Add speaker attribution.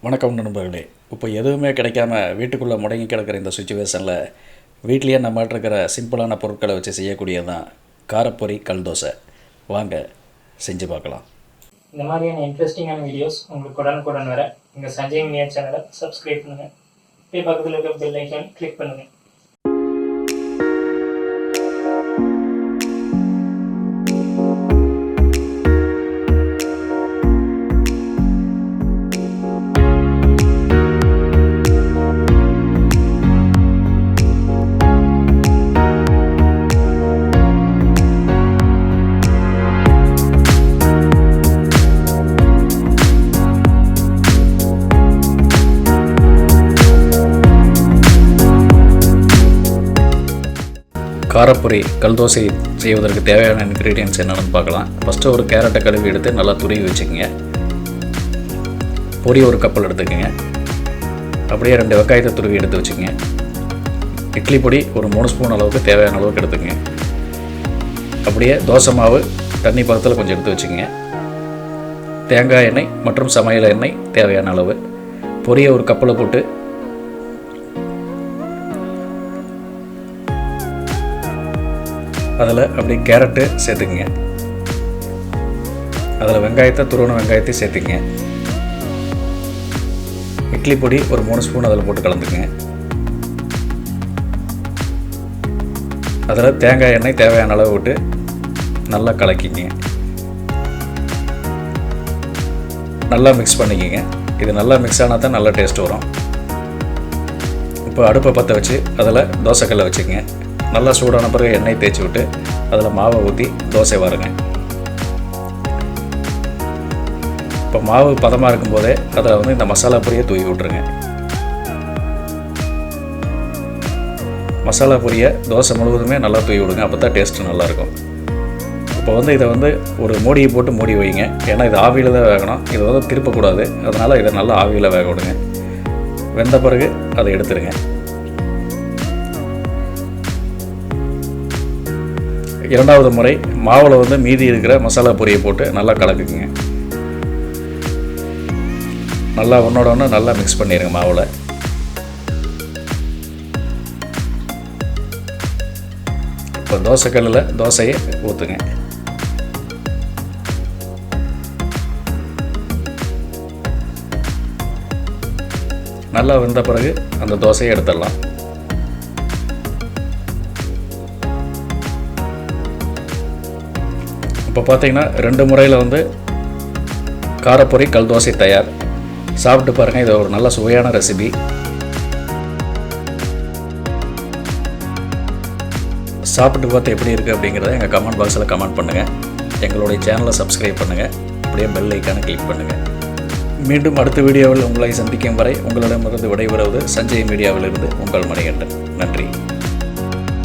Speaker 1: வணக்கம் நண்பர்களே. இப்போ எதுவுமே கிடைக்காம வீட்டுக்குள்ளே முடங்கி கிடக்கிற இந்த சுச்சுவேஷனில் வீட்லேயே நம்மகிட்ட இருக்கிற சிம்பிளான பொருட்களை வச்சு செய்யக்கூடியது தான் காரப்பொரி கல் தோசை. வாங்க செஞ்சு பார்க்கலாம்.
Speaker 2: இந்த மாதிரியான இன்ட்ரெஸ்டிங்கான வீடியோஸ் உங்களுக்கு உடனுக்குடன் வர எங்கள் சஞ்சய் மீடியா சேனலை சப்ஸ்கிரைப் பண்ணுங்கள். போய் பக்கத்தில் இருக்க பெல் ஐக்கான் கிளிக் பண்ணுங்கள்.
Speaker 1: காரப்பொரி கல் தோசை செய்வதற்கு தேவையான இன்க்ரீடியன்ட்ஸ் என்னென்னு பார்க்கலாம். ஃபஸ்ட்டு ஒரு கேரட்டை கழுவி எடுத்து நல்லா துருவி வச்சுக்கோங்க. பொரி ஒரு கப்பில் எடுத்துக்கோங்க. அப்படியே 2 வெங்காயத்தை துருவி எடுத்து வச்சுக்கோங்க. இட்லி பொடி ஒரு 3 ஸ்பூன் அளவுக்கு தேவையான அளவுக்கு எடுத்துக்கோங்க. அப்படியே தோசை மாவு தண்ணி பதத்தில் கொஞ்சம் எடுத்து வச்சுக்கோங்க. தேங்காய் எண்ணெய் மற்றும் சமையல் எண்ணெய் தேவையான அளவு. பொரியை ஒரு கப்பில் போட்டு அதில் அப்படி கேரட்டு சேர்த்துக்குங்க. அதில் வெங்காயத்தை துருவன வெங்காயத்தை சேர்த்துக்குங்க. இட்லி பொடி ஒரு 3 ஸ்பூன் அதில் போட்டு கலந்துக்குங்க. அதில் தேங்காய் எண்ணெய் தேவையான அளவு விட்டு நல்லா கலக்கிங்க. நல்லா மிக்ஸ் பண்ணிக்கிங்க. இது நல்லா மிக்ஸ் ஆனால் தான் நல்லா டேஸ்ட் வரும். இப்போ அடுப்பை பற்ற வச்சு அதில் தோசைக்கல்லை வச்சுக்கோங்க. நல்லா சூடான பிறகு எண்ணெய் தேய்ச்சி விட்டு அதில் மாவை ஊற்றி தோசை வாருங்க. இப்போ மாவு பதமாக இருக்கும்போதே அதில் இந்த மசாலா பொரியை தூவி விட்ருங்க. மசாலா பொரியை தோசை முழுவதுமே நல்லா தூவி விடுங்க. அப்போ தான் டேஸ்ட்டு நல்லாயிருக்கும். இப்போ இதை ஒரு மூடியை போட்டு மூடி வைங்க. ஏன்னா இது ஆவியில் தான் வேகணும். இதை திருப்பக்கூடாது. அதனால் இதை நல்லா ஆவியில் வேக விடுங்க. வெந்த பிறகு அதை எடுத்துருங்க. இரண்டாவது முறை மாவில் மீதி இருக்கிற மசாலா பொரியை போட்டு நல்லா கலக்குங்க. நல்லா ஒன்றோட ஒன்று நல்லா மிக்ஸ் பண்ணிடுங்க மாவில். இப்போ தோசைக்கல்லில் தோசையை ஊற்றுங்க. நல்லா வெந்த பிறகு அந்த தோசையை எடுத்துடலாம். இப்போ பார்த்தீங்கன்னா 2 முறையில் காரப்பொரி கல் தோசை தயார். சாப்பிட்டு பாருங்கள். இது ஒரு நல்ல சுவையான ரெசிபி. சாப்பிட்டு பார்த்து எப்படி இருக்குது அப்படிங்கிறத எங்கள் கமெண்ட் பாக்ஸில் கமெண்ட் பண்ணுங்கள். எங்களுடைய சேனலை சப்ஸ்கிரைப் பண்ணுங்கள். அப்படியே பெல் ஐக்கானை கிளிக் பண்ணுங்கள். மீண்டும் அடுத்த வீடியோவில் உங்களை சந்திக்கும் வரை உங்களிடமிருந்து விடைபெறுவது சஞ்சய் மீடியாவிலிருந்து உங்கள் மணிகண்டன். நன்றி.